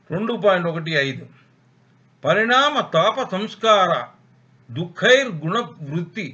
2.15 పరిణామ తాప సంస్కార దుఃఖైర్గుణ వృత్తి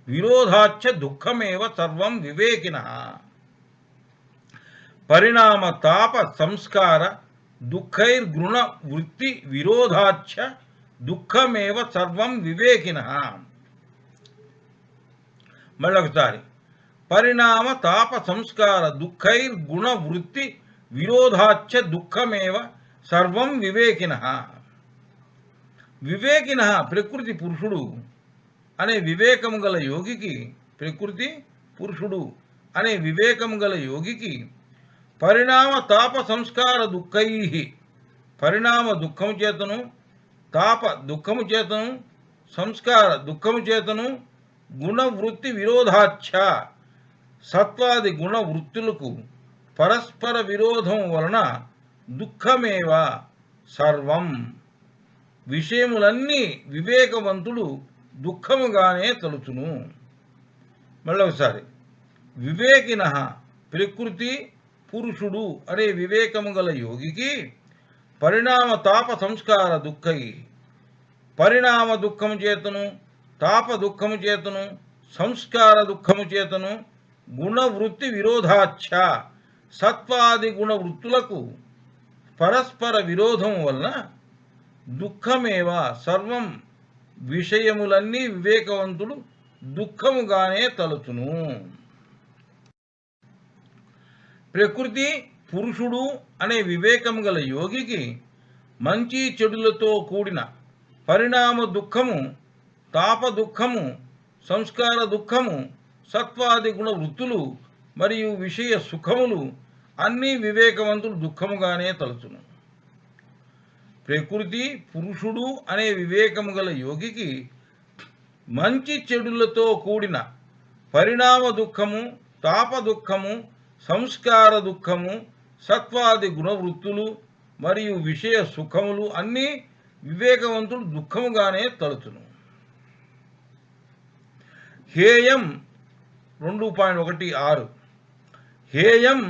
విరోధాచ్చ దుఃఖమేవ సర్వం వివేకినః. పరిణామ తాప సంస్కార దుఃఖైర్గుణ వృత్తి విరోధాచ్చ దుఃఖమేవ సర్వం వివేకినః. మళ్ళొకసారి, పరిణామ తాప సంస్కార దుఃఖైర్గుణ వృత్తి విరోధాచ్చ దుఃఖమేవ సర్వం వివేకినః. వివేకినః ప్రకృతి పురుషుడు అనే వివేకము గల యోగికి, ప్రకృతి పురుషుడు అనే వివేకము గల యోగికి పరిణామ తాప సంస్కార దుఃఖై, పరిణామ దుఃఖము చేతను, తాప దుఃఖము చేతను, సంస్కార దుఃఖము చేతను, గుణవృత్తి విరోధాచ్ఛ సత్వాది గుణవృత్తులకు పరస్పర విరోధం వలన దుఃఖమేవ సర్వం, విషయములన్నీ వివేకవంతుడు దుఃఖముగానే తలుచును. మళ్ళొకసారి, వివేకినః ప్రకృతి పురుషుడు అనే వివేకము గల యోగికి పరిణామ తాప సంస్కార దుఃఖై, పరిణామ దుఃఖము చేతను, తాప దుఃఖము చేతను, సంస్కార దుఃఖము చేతను, గుణవృత్తి విరోధాచ్ఛ సత్వాది గుణవృత్తులకు పరస్పర విరోధం వలన దుఃఖమేవ సర్వం, విషయములన్నీ వివేకవంతుడు దుఃఖముగానే తలుచును. ప్రకృతి పురుషుడు అనే వివేకము గల యోగికి మంచి చెడులతో కూడిన పరిణామ దుఃఖము, తాప దుఃఖము, సంస్కార దుఃఖము, సత్వాది గుణ వృత్తులు మరియు విషయ సుఖములు అన్నీ వివేకవంతుడు దుఃఖముగానే తలుచును. ప్రకృతి పురుషుడు అనే వివేకము గల యోగికి మంచి చెడులతో కూడిన పరిణామ దుఃఖము, తాప దుఃఖము, సంస్కార దుఃఖము, సత్వాది గుణవృత్తులు మరియు విషయ సుఖములు అన్నీ వివేకవంతుడు దుఃఖముగానే తలుచును. హేయం 2.16 హేయం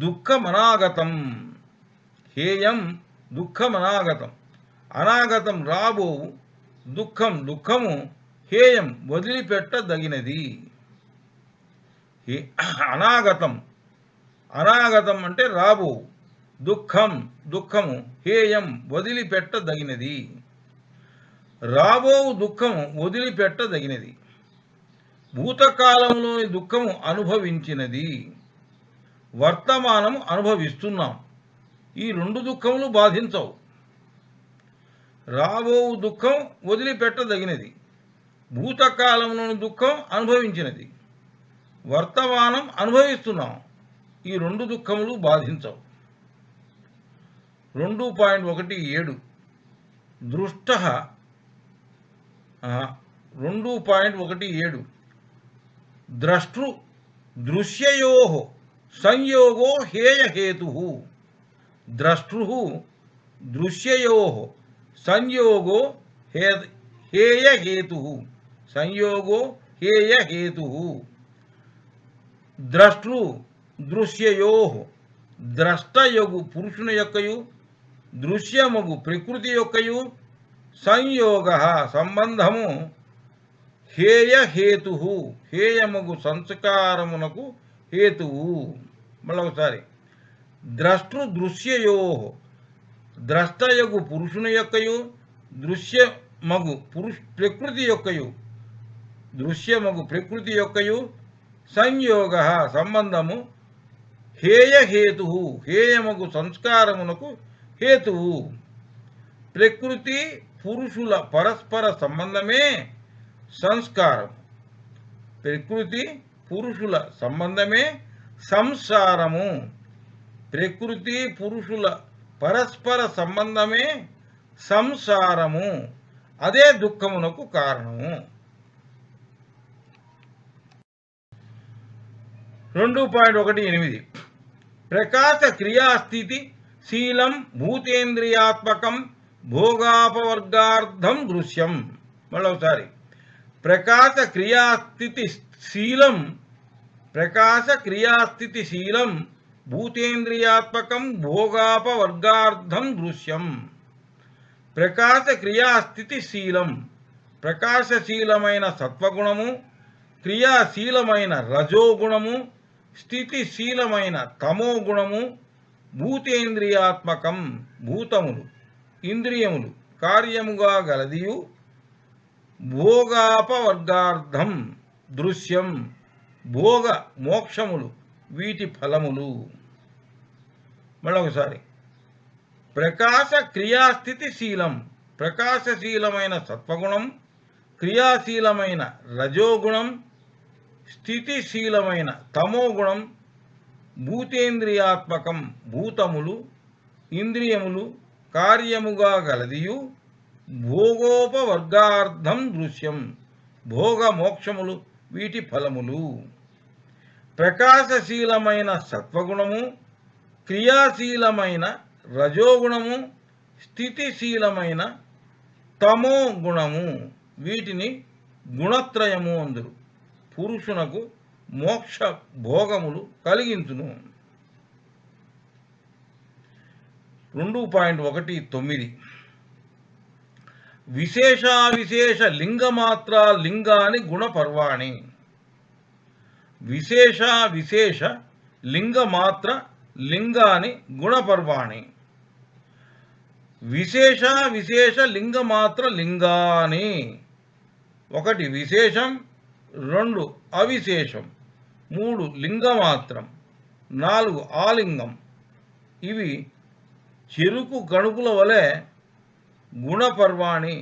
దుఃఖమనాగతం. హేయం దుఃఖమనాగతం, అనాగతం రాబోవు దుఃఖం, దుఃఖము హేయం వదిలిపెట్టదగినది. అనాగతం, అనాగతం అంటే రాబోవు, దుఃఖం, దుఃఖము హేయం వదిలిపెట్టదగినది. రాబోవు దుఃఖము వదిలిపెట్టదగినది, భూతకాలంలోని దుఃఖము అనుభవించినది, వర్తమానము అనుభవిస్తున్నాం. ఈ రెండు దుఃఖములు బాధించవు. రాబోవు దుఃఖం వదిలిపెట్టదగినది, భూతకాలంలోని దుఃఖం అనుభవించినది, వర్తమానం అనుభవిస్తున్నాం. ఈ రెండు దుఃఖములు బాధించవు. 2.17 దృష్టః 2.17 ద్రష్టృ దృశ్యయోః సంయోగో హేయహేతుః. ద్రష్టృః దృశ్యయోః సంయోగో హేయహేతుః. సంయోగో హేయహేతుః. ద్రష్టృ దృశ్యయోః ద్రష్టయగు పురుషుని యొక్కయు, దృశ్యమగు ప్రకృతి యొక్కయు సంయోగ సంబంధము హేయహేతుః హేయమగు సంస్కారమునకు హేతువు. మళ్ళొకసారి, ద్రష్టృ దృశ్యయోః ద్రష్టయగు పురుషుని యొక్కయు, దృశ్యమగు ప్రకృతి యొక్కయు, దృశ్యమగు ప్రకృతి యొక్కయు సంయోగ సంబంధము హేయహేతు హేయమగు సంస్కారమునకు హేతువు. ప్రకృతి పురుషుల పరస్పర సంబంధమే సంస్కారం. ప్రకృతి పురుషుల సంబంధమే సంసారము. ప్రకృతి పురుషుల పరస్పర సంబంధమే సంసారము. అదే దుఃఖమునకు కారణము. 2.18 ప్రకాశ క్రియాస్థితి శీలం భూతేంద్రియాత్మకం భోగాపవర్గార్థం దృశ్యం. మళ్ళొకసారి, ప్రకాశ క్రియాస్థితి శీలం, ప్రకాశ క్రియాస్థితి శీలం భూతేంద్రియాత్మకం భోగాపవర్గార్థం దృశ్యం. ప్రకాశ క్రియాస్థితిశీలం, ప్రకాశశీలమైన సత్వగుణము, క్రియాశీలమైన రజోగుణము, స్థితిశీలమైన తమోగుణము, భూతేంద్రియాత్మకం భూతములు ఇంద్రియములు కార్యముగా గలదియు, భోగాపవర్గార్థం దృశ్యం భోగ మోక్షములు వీటి ఫలములు. మళ్ళొకసారి, ప్రకాశ క్రియాస్థితిశీలం, ప్రకాశశీలమైన సత్వగుణం, క్రియాశీలమైన రజోగుణం, స్థితిశీలమైన తమోగుణం, భూతేంద్రియాత్మకం భూతములు ఇంద్రియములు కార్యముగా గలదియు, భోగోపవర్గార్థం దృశ్యం భోగ మోక్షములు వీటి ఫలములు. ప్రకాశశీలమైన సత్వగుణము, క్రియాశీలమైన రజోగుణము, స్థితిశీలమైన తమో గుణము వీటిని గుణత్రయము అందురు. పురుషునకు మోక్ష భోగములు కలిగించును. 2.19 విశేషావిశేష లింగమాత్ర లింగాని గుణపర్వాణి. విశేషావిశేష లింగమాత్ర లింగాని గుణపర్వాణి. విశేషావిశేష లింగమాత్ర లింగాని, 1 విశేషం, 2 అవిశేషం, 3 లింగమాత్రం, 4 ఆలింగం. ఇవి చెరుకు గణుపుల వలె గుణపర్వాణి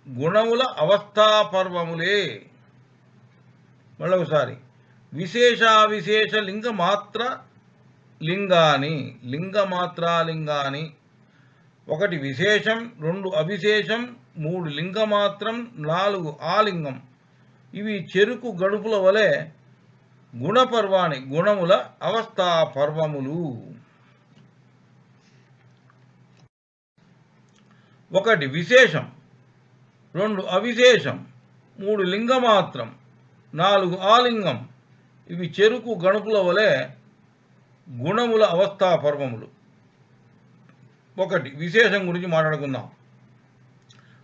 గుణముల అవస్థాపర్వములే. మళ్ళొకసారి, విశేషావిశేష లింగమాత్ర లింగాని, లింగమాత్రాలింగాని, 1 విశేషం, 2 అవిశేషం, 3 లింగమాత్రం, 4 ఆలింగం. ఇవి చెరుకు గడుపుల వలె గుణపర్వాణి గుణముల అవస్థాపర్వములు. 1 విశేషం, 2 అవిశేషం, 3 లింగమాత్రం, 4 ఆలింగం. ఇవి చెరుకు గణుపుల వలె గుణముల అవస్థాపర్వములు. 1 విశేషం గురించి మాట్లాడుకుందాం.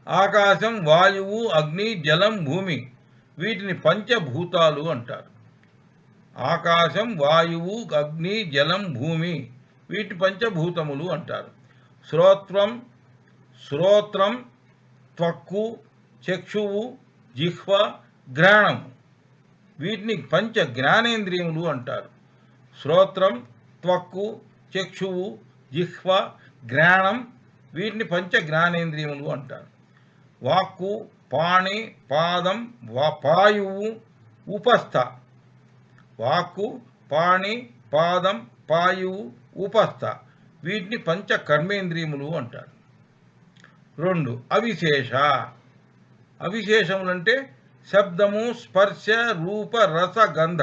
ఆకాశం, వాయువు, అగ్ని, జలం, భూమి వీటిని పంచభూతాలు అంటారు. ఆకాశం, వాయువు, అగ్ని, జలం, భూమి వీటి పంచభూతములు అంటారు. శ్రోత్రం, త్వక్కు, చక్షువు, జిహ్వ, ఘ్రాణము వీటిని పంచ జ్ఞానేంద్రియములు అంటారు. శ్రోత్రం, త్వక్కు, చక్షువు, జిహ్వ, ఘ్రాణం వీటిని పంచ జ్ఞానేంద్రియములు అంటారు. వాక్కు, పాణి, పాదం, పాయువు, ఉపస్థ. వాక్కు, పాణి, పాదం, పాయువు, ఉపస్థ వీటిని పంచ కర్మేంద్రియములు అంటారు. 2 అవిశేష. అవిశేషములంటే శబ్దము, స్పర్శ, రూప, రస, గంధ.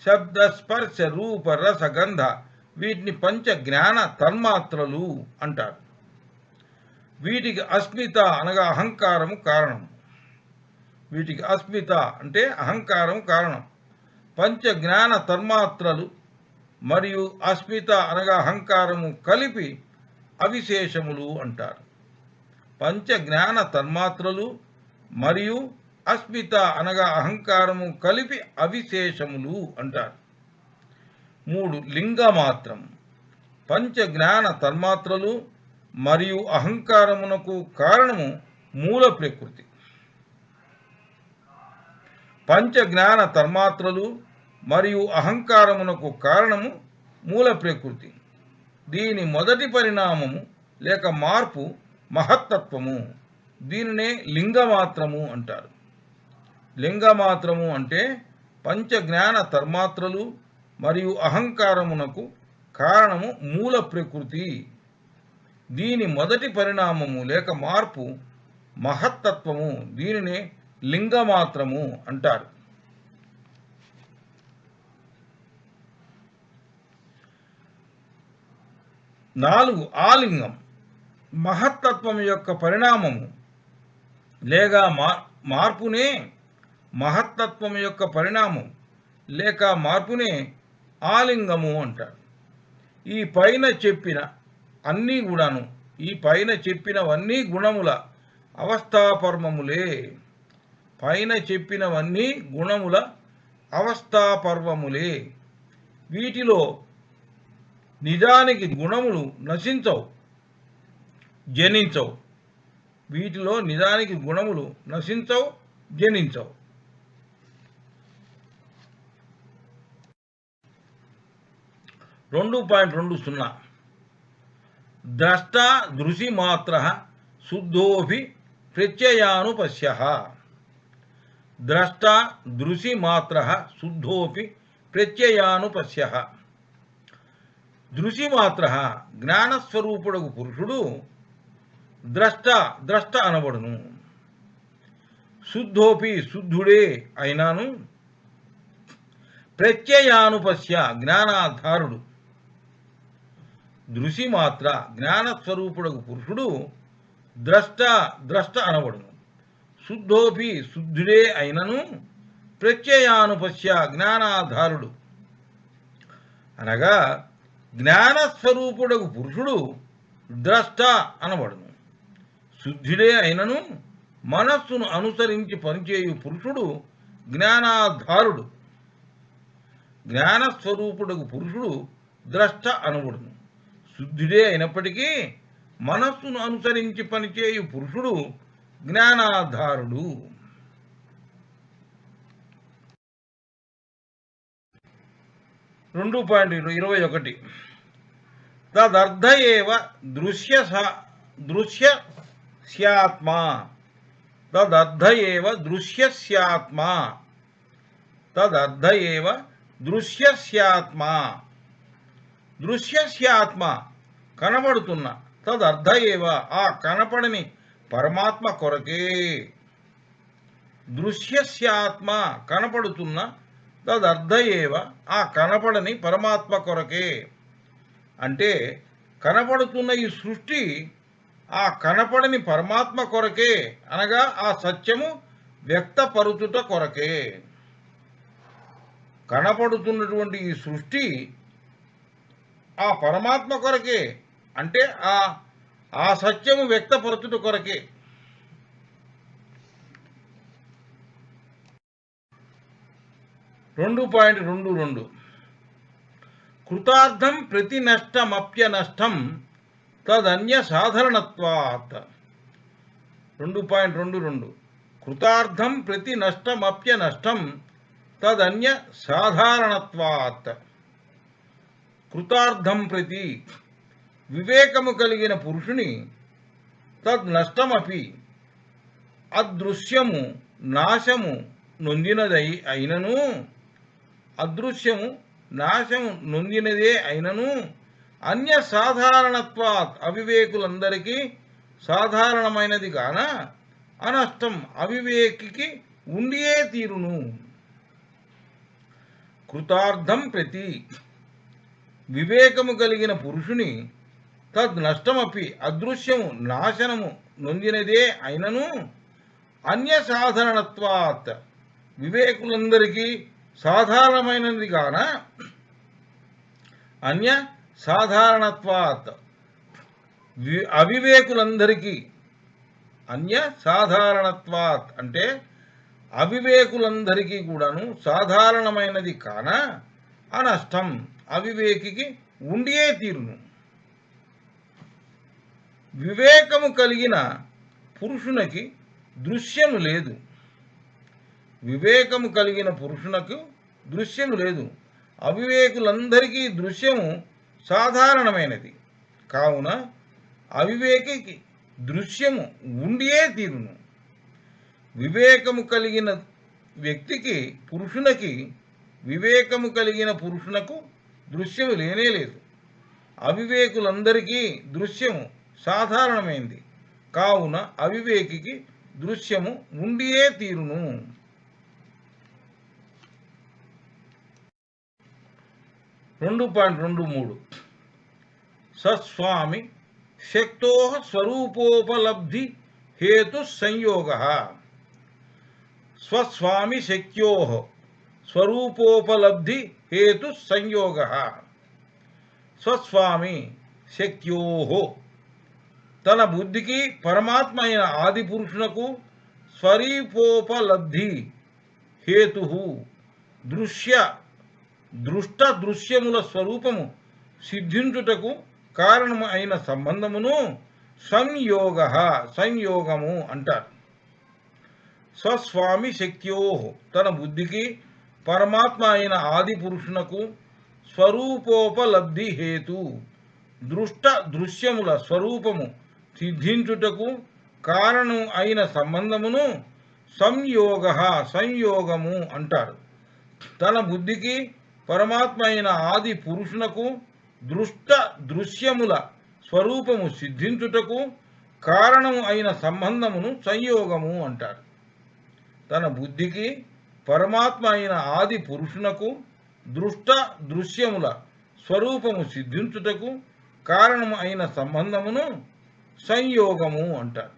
శబ్ద, స్పర్శ, రూప, రస, గంధ వీటిని పంచ జ్ఞాన తన్మాత్రలు అంటారు. వీటికి అస్మిత అనగా అహంకారము కారణం. వీటికి అస్మిత అంటే అహంకారం కారణం. పంచ జ్ఞాన తన్మాత్రలు మరియు అస్మిత అనగా అహంకారము కలిపి అవిశేషములు అంటారు. పంచ జ్ఞాన తన్మాత్రలు మరియు అస్మిత అనగా అహంకారము కలిపి అవిశేషములు అంటారు. 3 లింగమాత్రం. పంచ జ్ఞాన తన్మాత్రలు మరియు అహంకారమునకు కారణము మూల ప్రకృతి. పంచ జ్ఞాన తన్మాత్రలు మరియు అహంకారమునకు కారణము మూల ప్రకృతి. దీని మొదటి పరిణామము లేక మార్పు మహత్తత్వము. దీనినే లింగమాత్రము అంటారు. లింగమాత్రము అంటే పంచ జ్ఞాన తన్మాత్రలు మరియు అహంకారమునకు కారణము మూల ప్రకృతి. దీని మొదటి పరిణామము లేక మార్పు మహత్తత్వము. దీనినే లింగమాత్రము అంటారు. 4 ఆలింగం. మహత్తత్వం యొక్క పరిణామము లేక మార్పునే మహత్తత్వం యొక్క పరిణామం లేక మార్పునే ఆలింగము అంటారు. ఈ పైన చెప్పిన అన్నీ కూడాను ఈ పైన చెప్పినవన్నీ గుణముల అవస్థాపర్వములే. పైన చెప్పినవన్నీ గుణముల అవస్థాపర్వములే. వీటిలో నిజానికి గుణములు నశించవు, జనించవు. వీటిలో నిజానికి గుణములు నశించవు, జనించవు. 2.20 ద్రష్ట దృశి మాత్ర శుద్ధోపి ప్రత్యయానుపశ్యః. ద్రష్ట దృశి మాత్ర శుద్ధోపి ప్రత్యయానుపశ్యః. దృశి మాత్ర జ్ఞానస్వరూపుడగు పురుషుడు ద్రష్ట అనబడును. శుద్ధోపి శుద్ధుడే అయినాను. ప్రత్యయానుపశ్య జ్ఞానాధారుడు. దృశి మాత్ర జ్ఞానస్వరూపుడగు పురుషుడు ద్రష్ట అనబడును. శుద్ధోపి శుద్ధుడే అయినను. ప్రత్యయానుపశ్య జ్ఞానాధారుడు అనగా జ్ఞానస్వరూపుడగు పురుషుడు ద్రష్ట అనబడును. శుద్ధుడే అయినను మనస్సును అనుసరించి పనిచేయు పురుషుడు జ్ఞానాధారుడు. జ్ఞానస్వరూపుడగు పురుషుడు ద్రష్ట అనబడును. శుద్ధుడే అయినప్పటికీ మనస్సును అనుసరించి పనిచేయు పురుషుడు జ్ఞానాధారుడు. 2.21 తదర్థ ఏవ దృశ్యస్యాత్మా. తదర్థ ఏవ దృశ్యస్యాత్మా. తదర్థ ఏవ దృశ్యస్యాత్మా. దృశ్యస్యాత్మ కనబడుతున్న. తదర్థ ఏవ ఆ కనపడని పరమాత్మ కొరకే. దృశ్యస్యాత్మ కనపడుతున్న. తదర్థ ఏవ ఆ కనపడని పరమాత్మ కొరకే. అంటే కనపడుతున్న ఈ సృష్టి ఆ కనపడని పరమాత్మ కొరకే, అనగా ఆ సత్యము వ్యక్తపరుచుట కొరకే. కనపడుతున్నటువంటి ఈ సృష్టి ఆ పరమాత్మ కొరకే, అంటే ఆ సత్యము వ్యక్తపరచుట కొరకే. రెండు కృతార్థం ప్రతి నష్టమప్యనష్టం తదన్య సాధారణత్వాత్. 2.22 కృతార్థం ప్రతి నష్టమప్యనష్టం తదన్య సాధారణత్వాత్. కృతార్థం ప్రతి వివేకము కలిగిన పురుషుని తద్ నష్టమపి అదృశ్యము నాశము నొందినదై అయినను. అదృశ్యము నాశము నొందినదే అయినను అన్య సాధారణత్వాత్ అవివేకులందరికీ సాధారణమైనది కాన అనష్టం అవివేకికి ఉండియే తీరును. కృతార్థం ప్రతి వివేకము కలిగిన పురుషుని తద్ నష్టమపి అదృశ్యము నాశనము నొందినదే అయినను అన్య సాధారణత్వాత్ వివేకులందరికీ సాధారణమైనది కాన అన్య సాధారణత్వాత్ అవివేకులందరికీ. అన్య సాధారణత్వాత్ అంటే అవివేకులందరికీ కూడాను సాధారణమైనది కాన అనష్టం అవివేకికి ఉండియే తీరును. వివేకము కలిగిన పురుషునికి దృశ్యము లేదు. వివేకము కలిగిన పురుషునకు దృశ్యము లేదు. అవివేకులందరికీ దృశ్యము సాధారణమైనది కావున అవివేకికి దృశ్యము ఉండియే తీరును. వివేకము కలిగిన వ్యక్తికి వివేకము కలిగిన పురుషునకు దృశ్యము లేనే లేదు. అవివేకులందరికీ దృశ్యము సాధారణమైంది కావున అవివేకికి దృశ్యము ఉండియే తీరును. 2.23 సస్వామి శక్తో స్వరూపోపలబ్ధి హేతు సంయోగ. స్వస్వామి శక్త్యో స్వరూపోపలబ్ధి హేతు సంయోగ. స్వస్వామి శక్త్యోహో తన బుద్ధికి పరమాత్మ అయిన ఆది పురుషునకు స్వరూపోపలబ్ధి హేతు దృష్ట దృశ్యముల స్వరూపము సిద్ధించుటకు కారణము అయిన సంబంధమును సంయోగము అంటారు. స్వస్వామి శక్త్యోహో తన బుద్ధికి పరమాత్మ అయిన ఆది పురుషునకు స్వరూపోపలబ్ధి హేతు దృష్ట దృశ్యముల స్వరూపము సిద్ధించుటకు కారణం అయిన సంబంధమును సంయోగము అంటారు. తన బుద్ధికి పరమాత్మ అయిన ఆది పురుషునకు దృష్ట దృశ్యముల స్వరూపము సిద్ధించుటకు కారణము అయిన సంబంధమును సంయోగము అంటారు. తన బుద్ధికి పరమాత్మ అయిన ఆది పురుషునకు దృష్ట దృశ్యముల స్వరూపము సిద్ధించుటకు కారణము అయిన సంబంధమును సంయోగము అంటారు.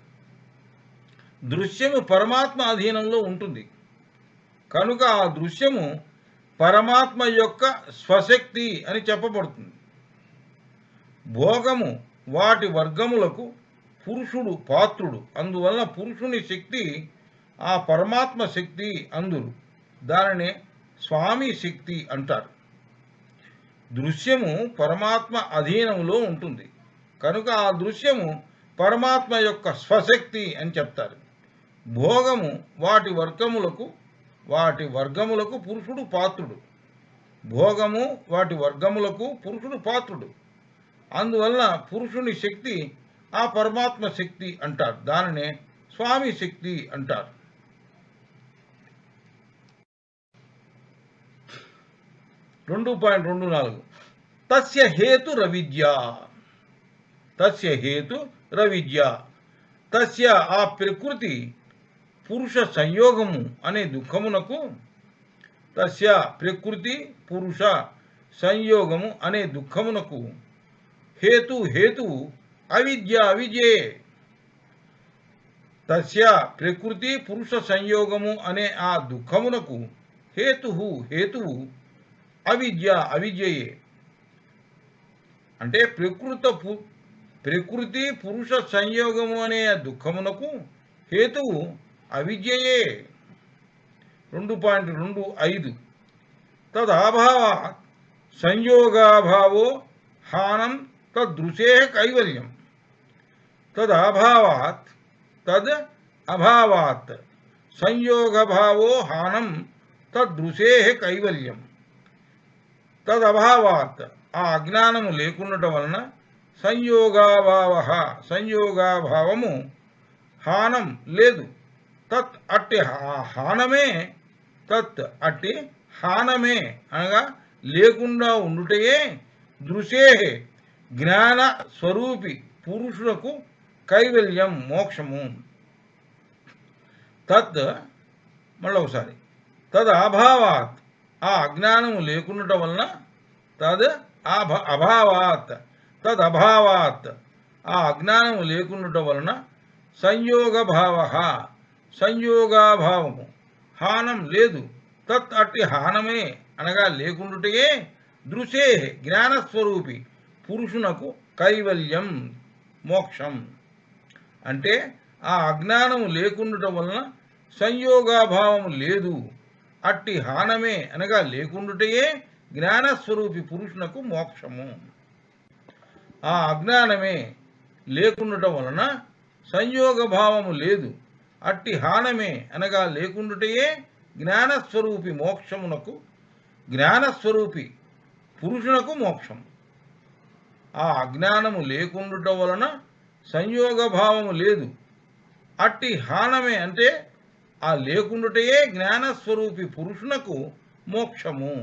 దృశ్యము పరమాత్మ అధీనంలో ఉంటుంది కనుక ఆ దృశ్యము పరమాత్మ యొక్క స్వశక్తి అని చెప్పబడుతుంది. భోగము వాటి వర్గములకు పురుషుడు పాత్రుడు, అందువలన పురుషుని శక్తి ఆ పరమాత్మ శక్తి అందురు. దానినే స్వామి శక్తి అంటారు. దృశ్యము పరమాత్మ అధీనంలో ఉంటుంది కనుక ఆ దృశ్యము పరమాత్మ యొక్క స్వశక్తి అని చెప్తారు. భోగము వాటి వర్గములకు పురుషుడు పాత్రుడు. భోగము వాటి వర్గములకు పురుషుడు పాత్రుడు, అందువలన పురుషుని శక్తి ఆ పరమాత్మ శక్తి అంటారు. దానినే స్వామి శక్తి అంటారు. 2.24 తస్య హేతు రవిద్య తస్య ఆ ప్రకృతి పురుష సంయోగము అనే దుఃఖమునకు హేతు అవిద్యే. తస్య ప్రకృతి పురుష సంయోగము అనే ఆ దుఃఖమునకు హేతువు అవిద్యయే. అంటే ప్రకృతి పురుష సంయోగము అనే దుఃఖమునకు హేతువు అవిద్యయే. 2.25 తదభావాత్ సంయోగాభావో హానం తదృశే కైవల్యం. అభావాత్ సంయోగభావో హానం తదృశే కైవల్యం. తదభావాత్ ఆ అజ్ఞానము లేకుండటం వలన సంయోగాభావము హానం లేదు. అట్టి హానమే అనగా లేకుండా ఉండుటయే దృశే జ్ఞాన స్వరూపి పురుషులకు కైవల్యం మోక్షము. మళ్ళొకసారి తదభావాత్ ఆ అజ్ఞానము లేకుండటం వలన తదభావాత్ ఆ అజ్ఞానము లేకుండటం వలన సంయోగాభావము హానం లేదు. అట్టి హానమే అనగా లేకుండుటయే దృశే జ్ఞానస్వరూపి పురుషునకు కైవల్యం మోక్షం. అంటే ఆ అజ్ఞానము లేకుండటం వలన సంయోగాభావము లేదు. అట్టి హానమే అనగా లేకుండుటయే జ్ఞానస్వరూపి పురుషునకు మోక్షము. ఆ అజ్ఞానమే లేకుండటం వలన సంయోగభావము లేదు. అట్టి హానమే అనగా లేకుండుటయే జ్ఞానస్వరూపి జ్ఞానస్వరూపి పురుషునకు మోక్షం. ఆ అజ్ఞానము లేకుండుట వలన సంయోగభావము లేదు. అట్టి హానమే అంటే ఆ లేకుండుటయే జ్ఞానస్వరూపి పురుషునకు మోక్షము.